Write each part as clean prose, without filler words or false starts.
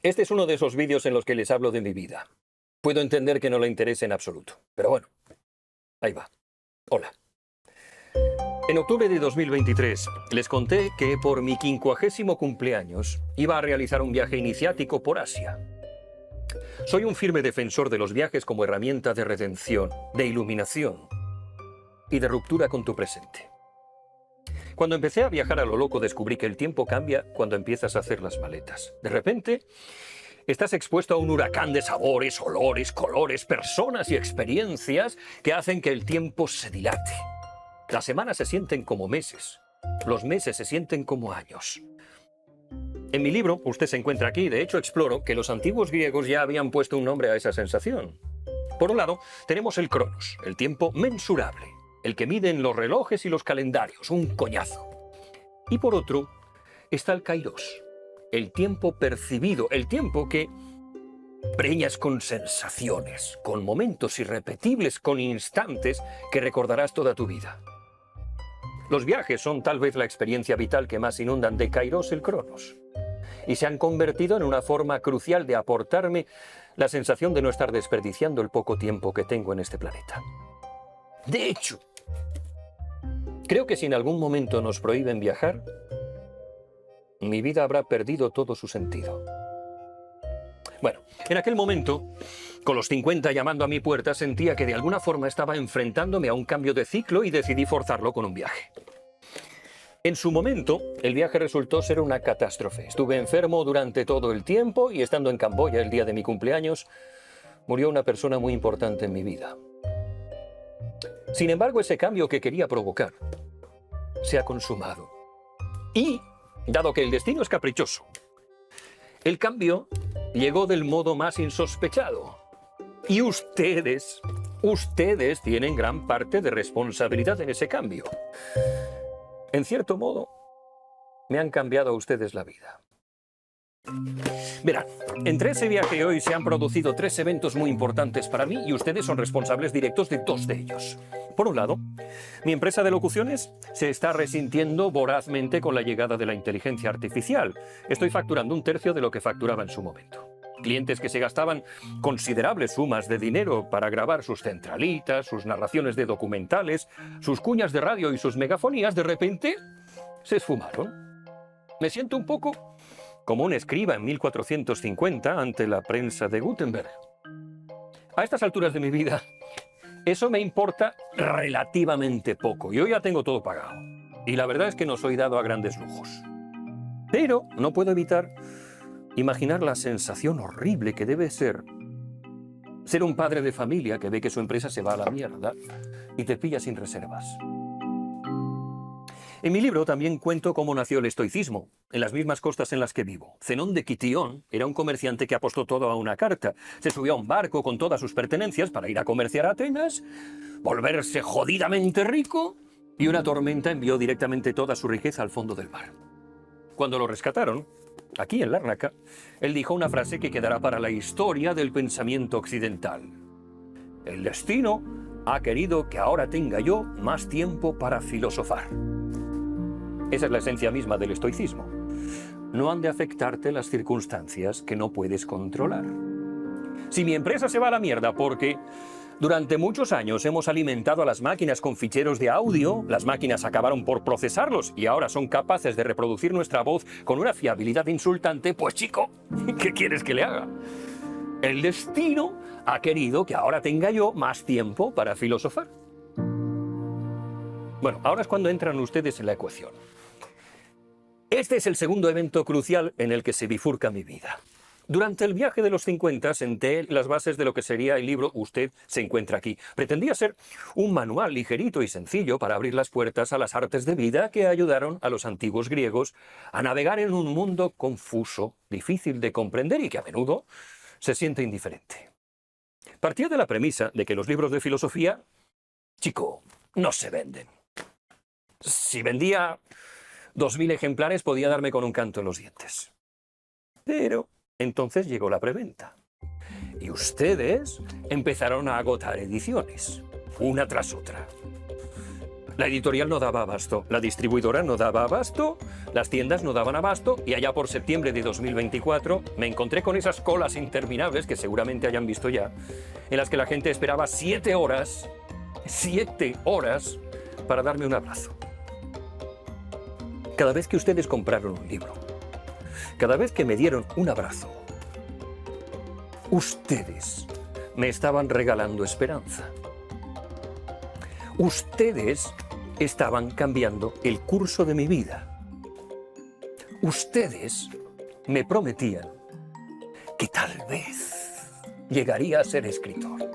Este es uno de esos vídeos en los que les hablo de mi vida. Puedo entender que no le interese en absoluto, pero bueno, ahí va. Hola. En octubre de 2023 les conté que por mi 50º cumpleaños iba a realizar un viaje iniciático por Asia. Soy un firme defensor de los viajes como herramienta de redención, de iluminación y de ruptura con tu presente. Cuando empecé a viajar a lo loco descubrí que el tiempo cambia cuando empiezas a hacer las maletas. De repente, estás expuesto a un huracán de sabores, olores, colores, personas y experiencias que hacen que el tiempo se dilate. Las semanas se sienten como meses, los meses se sienten como años. En mi libro, usted se encuentra aquí, de hecho exploro que los antiguos griegos ya habían puesto un nombre a esa sensación. Por un lado, tenemos el cronos, el tiempo mensurable, el que miden los relojes y los calendarios, un coñazo. Y por otro, está el kairos, el tiempo percibido, el tiempo que preñas con sensaciones, con momentos irrepetibles, con instantes que recordarás toda tu vida. Los viajes son tal vez la experiencia vital que más inundan de kairos el cronos. Y se han convertido en una forma crucial de aportarme la sensación de no estar desperdiciando el poco tiempo que tengo en este planeta. De hecho, creo que si en algún momento nos prohíben viajar, mi vida habrá perdido todo su sentido. Bueno, en aquel momento, con los 50 llamando a mi puerta, sentía que de alguna forma estaba enfrentándome a un cambio de ciclo y decidí forzarlo con un viaje. En su momento, el viaje resultó ser una catástrofe. Estuve enfermo durante todo el tiempo y estando en Camboya el día de mi cumpleaños, murió una persona muy importante en mi vida. Sin embargo, ese cambio que quería provocar se ha consumado. Y, dado que el destino es caprichoso, el cambio llegó del modo más insospechado. Y ustedes tienen gran parte de responsabilidad en ese cambio. En cierto modo, me han cambiado a ustedes la vida. Verán, entre ese viaje y hoy se han producido 3 eventos muy importantes para mí y ustedes son responsables directos de 2 de ellos. Por un lado, mi empresa de locuciones se está resintiendo vorazmente con la llegada de la inteligencia artificial. Estoy facturando 1/3 de lo que facturaba en su momento. Clientes que se gastaban considerables sumas de dinero para grabar sus centralitas, sus narraciones de documentales, sus cuñas de radio y sus megafonías, de repente se esfumaron. Me siento un poco como un escriba en 1450 ante la prensa de Gutenberg. A estas alturas de mi vida, eso me importa relativamente poco. Yo ya tengo todo pagado. Y la verdad es que no soy dado a grandes lujos. Pero no puedo evitar imaginar la sensación horrible que debe ser un padre de familia que ve que su empresa se va a la mierda y te pilla sin reservas. En mi libro también cuento cómo nació el estoicismo, en las mismas costas en las que vivo. Zenón de Quitión era un comerciante que apostó todo a una carta. Se subió a un barco con todas sus pertenencias para ir a comerciar a Atenas, volverse jodidamente rico, y una tormenta envió directamente toda su riqueza al fondo del mar. Cuando lo rescataron, aquí en Lárnaca, él dijo una frase que quedará para la historia del pensamiento occidental. El destino ha querido que ahora tenga yo más tiempo para filosofar. Esa es la esencia misma del estoicismo. No han de afectarte las circunstancias que no puedes controlar. Si mi empresa se va a la mierda porque durante muchos años hemos alimentado a las máquinas con ficheros de audio, las máquinas acabaron por procesarlos y ahora son capaces de reproducir nuestra voz con una fiabilidad insultante, pues chico, ¿qué quieres que le haga? El destino ha querido que ahora tenga yo más tiempo para filosofar. Bueno, ahora es cuando entran ustedes en la ecuación. Este es el segundo evento crucial en el que se bifurca mi vida. Durante el viaje de los 50 senté las bases de lo que sería el libro Usted se encuentra aquí. Pretendía ser un manual ligerito y sencillo para abrir las puertas a las artes de vida que ayudaron a los antiguos griegos a navegar en un mundo confuso, difícil de comprender y que a menudo se siente indiferente. Partía de la premisa de que los libros de filosofía, chico, no se venden. Si vendía 2000 ejemplares podía darme con un canto en los dientes. Pero entonces llegó la preventa. Y ustedes empezaron a agotar ediciones, una tras otra. La editorial no daba abasto, la distribuidora no daba abasto, las tiendas no daban abasto y allá por septiembre de 2024 me encontré con esas colas interminables que seguramente hayan visto ya, en las que la gente esperaba 7 horas para darme un abrazo. Cada vez que ustedes compraron un libro, cada vez que me dieron un abrazo, ustedes me estaban regalando esperanza. Ustedes estaban cambiando el curso de mi vida. Ustedes me prometían que tal vez llegaría a ser escritor.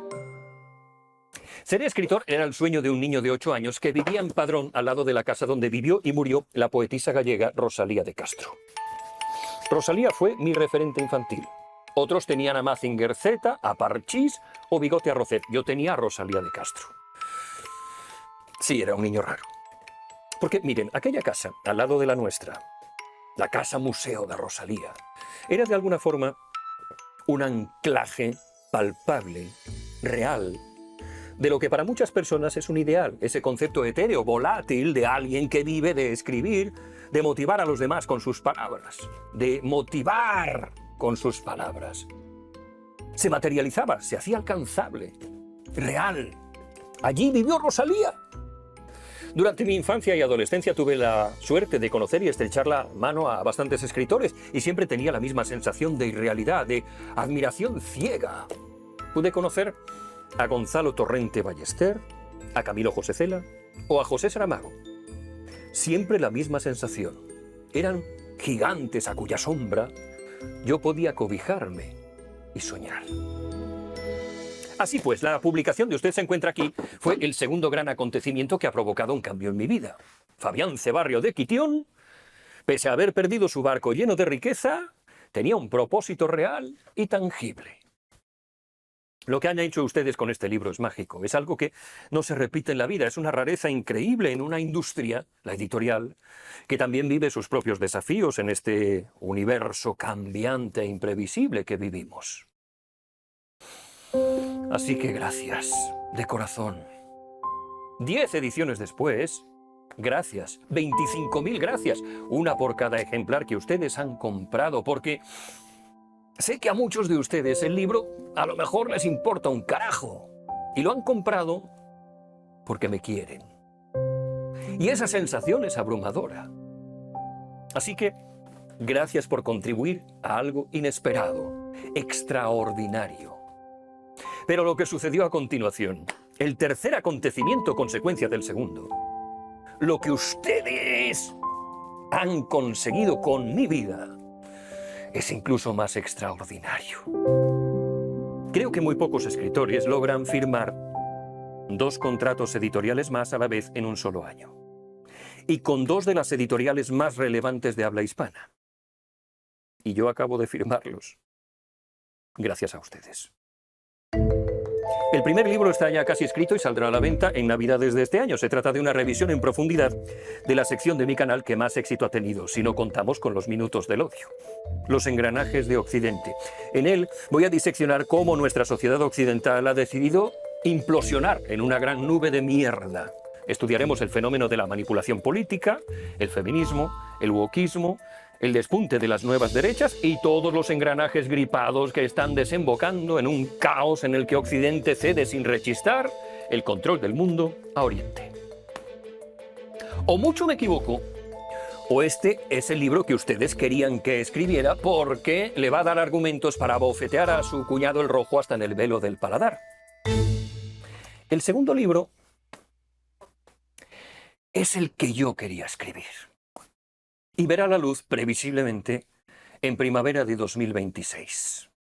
Ser escritor era el sueño de un niño de 8 años que vivía en Padrón, al lado de la casa donde vivió y murió la poetisa gallega Rosalía de Castro. Rosalía fue mi referente infantil. Otros tenían a Mazinger Z, a Parchís o Bigote Arrocet. Yo tenía a Rosalía de Castro. Sí, era un niño raro. Porque, miren, aquella casa, al lado de la nuestra, la casa museo de Rosalía, era de alguna forma un anclaje palpable, real, de lo que para muchas personas es un ideal, ese concepto etéreo, volátil, de alguien que vive de escribir, de motivar a los demás con sus palabras, de motivar con sus palabras. Se materializaba, se hacía alcanzable, real. Allí vivió Rosalía. Durante mi infancia y adolescencia tuve la suerte de conocer y estrechar la mano a bastantes escritores y siempre tenía la misma sensación de irrealidad, de admiración ciega. Pude conocer a Gonzalo Torrente Ballester, a Camilo José Cela o a José Saramago. Siempre la misma sensación. Eran gigantes a cuya sombra yo podía cobijarme y soñar. Así pues, la publicación de Usted se encuentra aquí fue el segundo gran acontecimiento que ha provocado un cambio en mi vida. Fabián Cebarrio de Quitión, pese a haber perdido su barco lleno de riqueza, tenía un propósito real y tangible. Lo que han hecho ustedes con este libro es mágico, es algo que no se repite en la vida, es una rareza increíble en una industria, la editorial, que también vive sus propios desafíos en este universo cambiante e imprevisible que vivimos. Así que gracias, de corazón. 10 ediciones después, gracias, 25.000 gracias, una por cada ejemplar que ustedes han comprado, porque sé que a muchos de ustedes el libro a lo mejor les importa un carajo, y lo han comprado porque me quieren. Y esa sensación es abrumadora. Así que, gracias por contribuir a algo inesperado, extraordinario. Pero lo que sucedió a continuación, el tercer acontecimiento consecuencia del segundo, lo que ustedes han conseguido con mi vida, es incluso más extraordinario. Creo que muy pocos escritores logran firmar 2 contratos editoriales más a la vez en un solo año. Y con 2 de las editoriales más relevantes de habla hispana. Y yo acabo de firmarlos. Gracias a ustedes. El primer libro está ya casi escrito y saldrá a la venta en Navidades de este año. Se trata de una revisión en profundidad de la sección de mi canal que más éxito ha tenido, si no contamos con los minutos del odio. Los engranajes de Occidente. En él voy a diseccionar cómo nuestra sociedad occidental ha decidido implosionar en una gran nube de mierda. Estudiaremos el fenómeno de la manipulación política, el feminismo, el wokismo, el despunte de las nuevas derechas y todos los engranajes gripados que están desembocando en un caos en el que Occidente cede sin rechistar el control del mundo a Oriente. O mucho me equivoco, o este es el libro que ustedes querían que escribiera porque le va a dar argumentos para bofetear a su cuñado el rojo hasta en el velo del paladar. El segundo libro es el que yo quería escribir. Y verá la luz, previsiblemente, en primavera de 2026.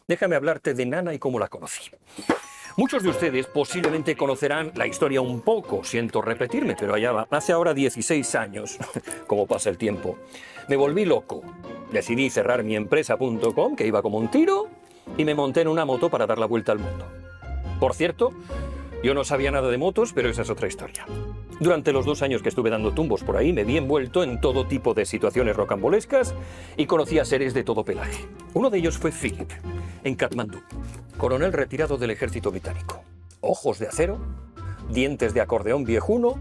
Déjame hablarte de Nana y cómo la conocí. Muchos de ustedes posiblemente conocerán la historia un poco, siento repetirme, pero allá va. Hace ahora 16 años, como pasa el tiempo, me volví loco. Decidí cerrar mi empresa.com, que iba como un tiro, y me monté en una moto para dar la vuelta al mundo. Por cierto, yo no sabía nada de motos, pero esa es otra historia. Durante los 2 años que estuve dando tumbos por ahí, me vi envuelto en todo tipo de situaciones rocambolescas y conocí a seres de todo pelaje. Uno de ellos fue Philip, en Katmandú, coronel retirado del ejército británico. Ojos de acero, dientes de acordeón viejuno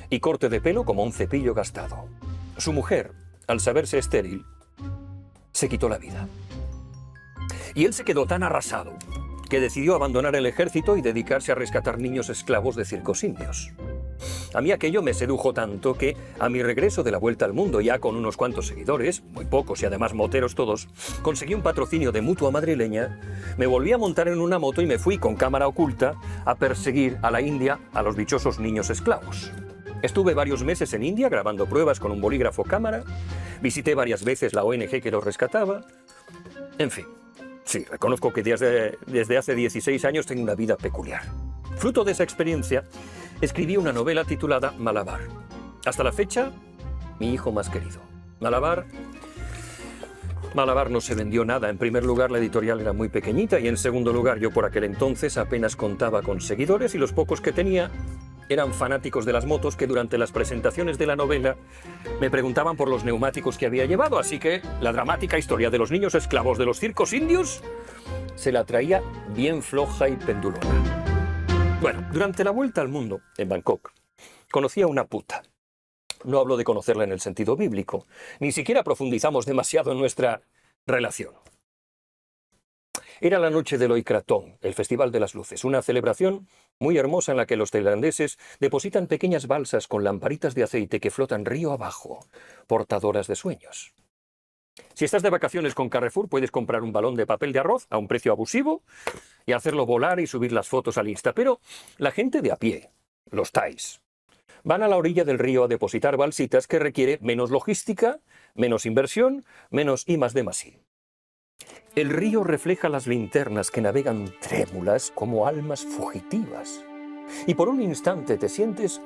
y corte de pelo como un cepillo gastado. Su mujer, al saberse estéril, se quitó la vida. Y él se quedó tan arrasado que decidió abandonar el ejército y dedicarse a rescatar niños esclavos de circos indios. A mí aquello me sedujo tanto que, a mi regreso de la vuelta al mundo, ya con unos cuantos seguidores, muy pocos y además moteros todos, conseguí un patrocinio de Mutua madrileña, me volví a montar en una moto y me fui con cámara oculta a perseguir a la India a los dichosos niños esclavos. Estuve varios meses en India grabando pruebas con un bolígrafo cámara, visité varias veces la ONG que los rescataba, en fin. Sí, reconozco que desde hace 16 años tengo una vida peculiar. Fruto de esa experiencia, escribí una novela titulada Malabar. Hasta la fecha, mi hijo más querido. Malabar no se vendió nada. En primer lugar, la editorial era muy pequeñita y en segundo lugar, yo por aquel entonces apenas contaba con seguidores y los pocos que tenía eran fanáticos de las motos que durante las presentaciones de la novela me preguntaban por los neumáticos que había llevado, así que la dramática historia de los niños esclavos de los circos indios se la traía bien floja y pendulona. Bueno, durante la vuelta al mundo, en Bangkok, conocí a una puta. No hablo de conocerla en el sentido bíblico, ni siquiera profundizamos demasiado en nuestra relación. Era la noche del Oi Krathong, el Festival de las Luces, una celebración muy hermosa en la que los tailandeses depositan pequeñas balsas con lamparitas de aceite que flotan río abajo, portadoras de sueños. Si estás de vacaciones con Carrefour, puedes comprar un balón de papel de arroz a un precio abusivo y hacerlo volar y subir las fotos al Insta. Pero la gente de a pie, los thais, van a la orilla del río a depositar balsitas que requiere menos logística, menos inversión, menos I+D+I. El río refleja las linternas que navegan trémulas como almas fugitivas. Y por un instante te sientes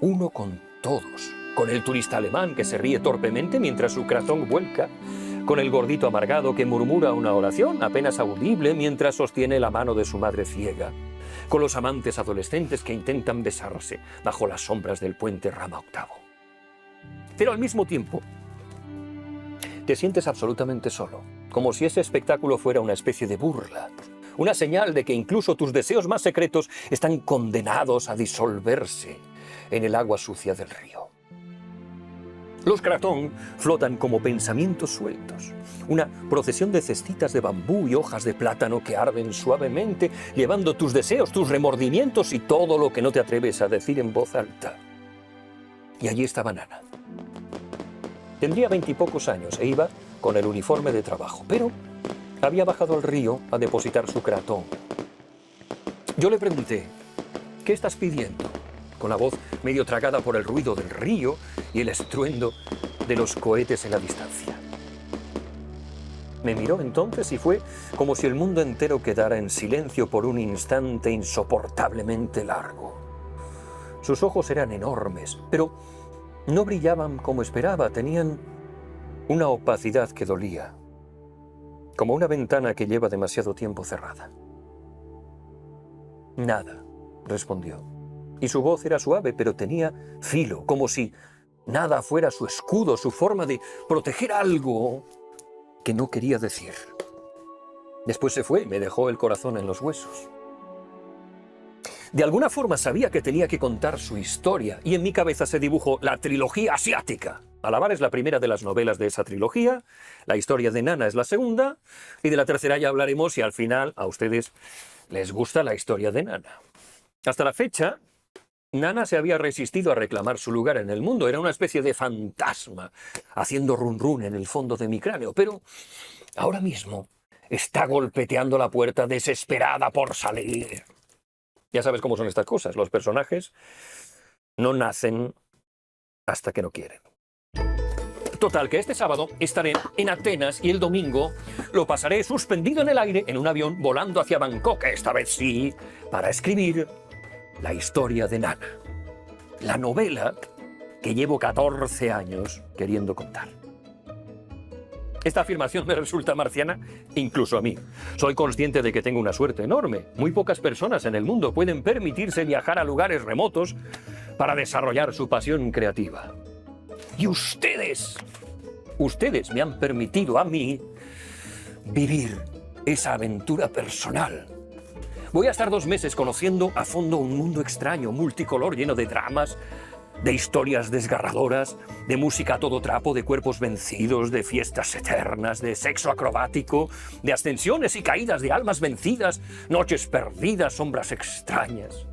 uno con todos. Con el turista alemán que se ríe torpemente mientras su krathong vuelca. Con el gordito amargado que murmura una oración apenas audible mientras sostiene la mano de su madre ciega. Con los amantes adolescentes que intentan besarse bajo las sombras del puente Rama VIII. Pero al mismo tiempo, te sientes absolutamente solo, como si ese espectáculo fuera una especie de burla, una señal de que incluso tus deseos más secretos están condenados a disolverse en el agua sucia del río. Los krathong flotan como pensamientos sueltos, una procesión de cestitas de bambú y hojas de plátano que arden suavemente, llevando tus deseos, tus remordimientos y todo lo que no te atreves a decir en voz alta. Y allí estaba Nana. Tendría 20 y pocos años e iba con el uniforme de trabajo, pero había bajado al río a depositar su krathong. Yo le pregunté, ¿qué estás pidiendo? Con la voz medio tragada por el ruido del río y el estruendo de los cohetes en la distancia. Me miró entonces y fue como si el mundo entero quedara en silencio por un instante insoportablemente largo. Sus ojos eran enormes, pero no brillaban como esperaba, tenían una opacidad que dolía, como una ventana que lleva demasiado tiempo cerrada. Nada, respondió, y su voz era suave, pero tenía filo, como si nada fuera su escudo, su forma de proteger algo que no quería decir. Después se fue y me dejó el corazón en los huesos. De alguna forma sabía que tenía que contar su historia y en mi cabeza se dibujó la trilogía asiática. Malabar es la primera de las novelas de esa trilogía, la historia de Nana es la segunda y de la tercera ya hablaremos y al final a ustedes les gusta la historia de Nana. Hasta la fecha, Nana se había resistido a reclamar su lugar en el mundo, era una especie de fantasma haciendo run run en el fondo de mi cráneo, pero ahora mismo está golpeteando la puerta desesperada por salir. Ya sabes cómo son estas cosas. Los personajes no nacen hasta que no quieren. Total, que este sábado estaré en Atenas y el domingo lo pasaré suspendido en el aire en un avión volando hacia Bangkok, esta vez sí, para escribir la historia de Nana. La novela que llevo 14 años queriendo contar. Esta afirmación me resulta marciana incluso a mí. Soy consciente de que tengo una suerte enorme. Muy pocas personas en el mundo pueden permitirse viajar a lugares remotos para desarrollar su pasión creativa. Y ustedes me han permitido a mí vivir esa aventura personal. Voy a estar 2 meses conociendo a fondo un mundo extraño, multicolor, lleno de dramas, de historias desgarradoras, de música a todo trapo, de cuerpos vencidos, de fiestas eternas, de sexo acrobático, de ascensiones y caídas de almas vencidas, noches perdidas, sombras extrañas.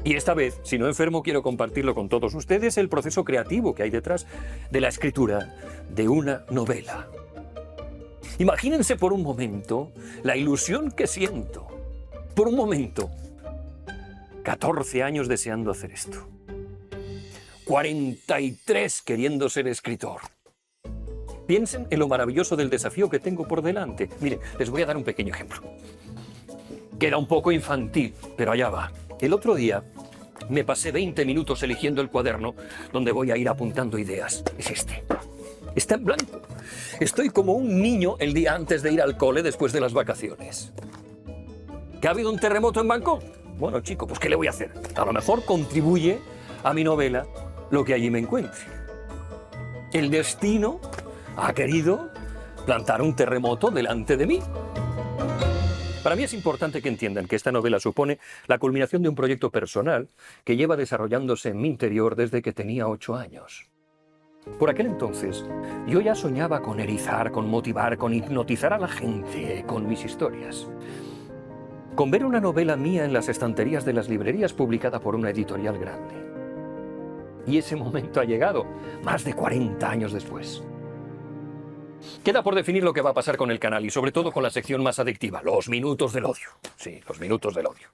Y esta vez, si no enfermo, quiero compartirlo con todos ustedes, el proceso creativo que hay detrás de la escritura de una novela. Imagínense por un momento la ilusión que siento. Por un momento, 14 años deseando hacer esto. 43 queriendo ser escritor. Piensen en lo maravilloso del desafío que tengo por delante. Miren, les voy a dar un pequeño ejemplo. Queda un poco infantil, pero allá va. El otro día me pasé 20 minutos eligiendo el cuaderno donde voy a ir apuntando ideas. Es este. Está en blanco. Estoy como un niño el día antes de ir al cole después de las vacaciones. ¿Que ha habido un terremoto en Bangkok? Bueno, chico, pues ¿qué le voy a hacer? A lo mejor contribuye a mi novela lo que allí me encuentre. El destino ha querido plantar un terremoto delante de mí. Para mí es importante que entiendan que esta novela supone la culminación de un proyecto personal que lleva desarrollándose en mi interior desde que tenía 8 años. Por aquel entonces, yo ya soñaba con erizar, con motivar, con hipnotizar a la gente con mis historias. Con ver una novela mía en las estanterías de las librerías publicada por una editorial grande. Y ese momento ha llegado, más de 40 años después. Queda por definir lo que va a pasar con el canal y sobre todo con la sección más adictiva, los minutos del odio. Sí, los minutos del odio.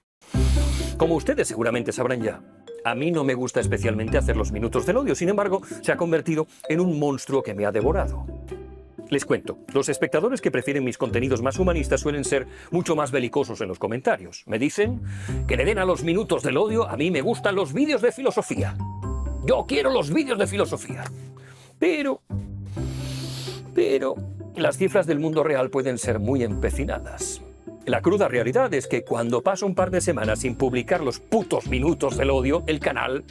Como ustedes seguramente sabrán ya, a mí no me gusta especialmente hacer los minutos del odio, sin embargo, se ha convertido en un monstruo que me ha devorado. Les cuento, los espectadores que prefieren mis contenidos más humanistas suelen ser mucho más belicosos en los comentarios. Me dicen que le den a los minutos del odio, a mí me gustan los vídeos de filosofía. Yo quiero los vídeos de filosofía. Pero las cifras del mundo real pueden ser muy empecinadas. La cruda realidad es que cuando paso un par de semanas sin publicar los putos minutos del odio, el canal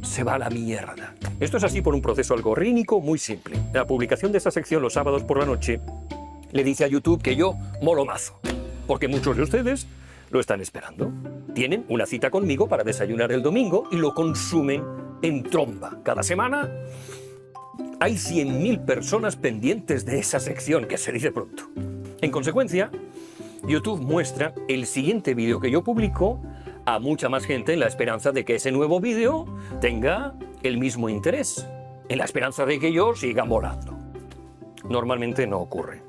se va a la mierda. Esto es así por un proceso algorítmico muy simple. La publicación de esa sección los sábados por la noche le dice a YouTube que yo molo mazo, porque muchos de ustedes lo están esperando. Tienen una cita conmigo para desayunar el domingo y lo consumen en tromba. Cada semana hay 100.000 personas pendientes de esa sección, que se dice pronto. En consecuencia, YouTube muestra el siguiente vídeo que yo publico a mucha más gente en la esperanza de que ese nuevo vídeo tenga el mismo interés, en la esperanza de que yo siga molando. Normalmente no ocurre.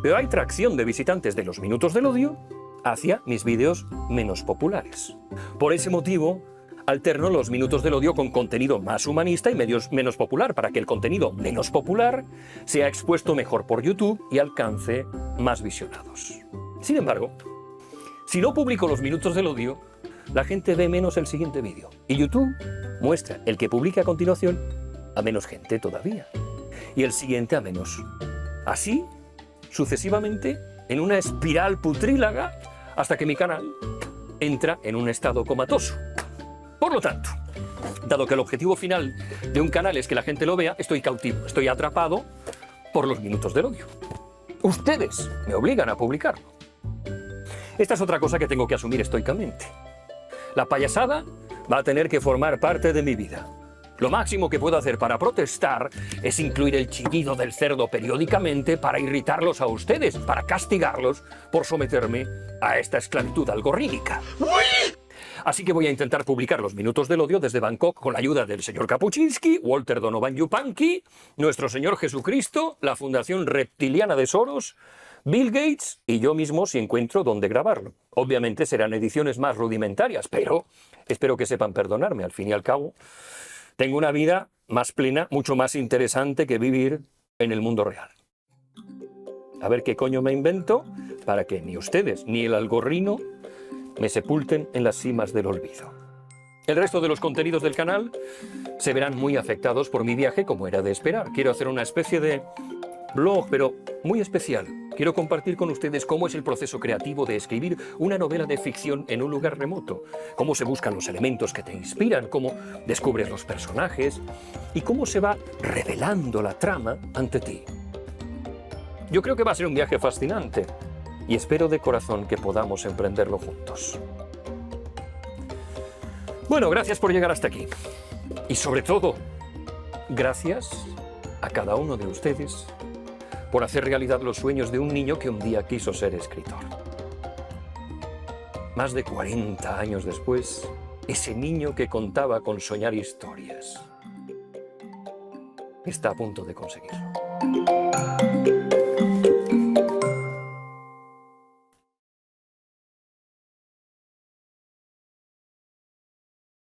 Pero hay tracción de visitantes de los minutos del odio hacia mis vídeos menos populares. Por ese motivo, alterno los minutos del odio con contenido más humanista y menos popular, para que el contenido menos popular sea expuesto mejor por YouTube y alcance más visionados. Sin embargo, si no publico los minutos del odio, la gente ve menos el siguiente vídeo. Y YouTube muestra el que publique a continuación a menos gente todavía. Y el siguiente a menos. Así, sucesivamente, en una espiral putrílaga, hasta que mi canal entra en un estado comatoso. Por lo tanto, dado que el objetivo final de un canal es que la gente lo vea, estoy cautivo, estoy atrapado por los minutos del odio. Ustedes me obligan a publicarlo. Esta es otra cosa que tengo que asumir estoicamente. La payasada va a tener que formar parte de mi vida. Lo máximo que puedo hacer para protestar es incluir el chillido del cerdo periódicamente para irritarlos a ustedes, para castigarlos por someterme a esta esclavitud algorítmica. Así que voy a intentar publicar los minutos del odio desde Bangkok con la ayuda del señor Kapuczynski, Walter Donovan Yupanqui, nuestro Señor Jesucristo, la Fundación Reptiliana de Soros, Bill Gates y yo mismo si encuentro dónde grabarlo. Obviamente serán ediciones más rudimentarias, pero espero que sepan perdonarme. Al fin y al cabo, tengo una vida más plena, mucho más interesante que vivir en el mundo real. A ver qué coño me invento para que ni ustedes ni el algorrino me sepulten en las cimas del olvido. El resto de los contenidos del canal se verán muy afectados por mi viaje, como era de esperar. Quiero hacer una especie de blog, pero muy especial. Quiero compartir con ustedes cómo es el proceso creativo de escribir una novela de ficción en un lugar remoto, cómo se buscan los elementos que te inspiran, cómo descubres los personajes y cómo se va revelando la trama ante ti. Yo creo que va a ser un viaje fascinante y espero de corazón que podamos emprenderlo juntos. Bueno, gracias por llegar hasta aquí. Y sobre todo, gracias a cada uno de ustedes por hacer realidad los sueños de un niño que un día quiso ser escritor. Más de 40 años después, ese niño que contaba con soñar historias está a punto de conseguirlo.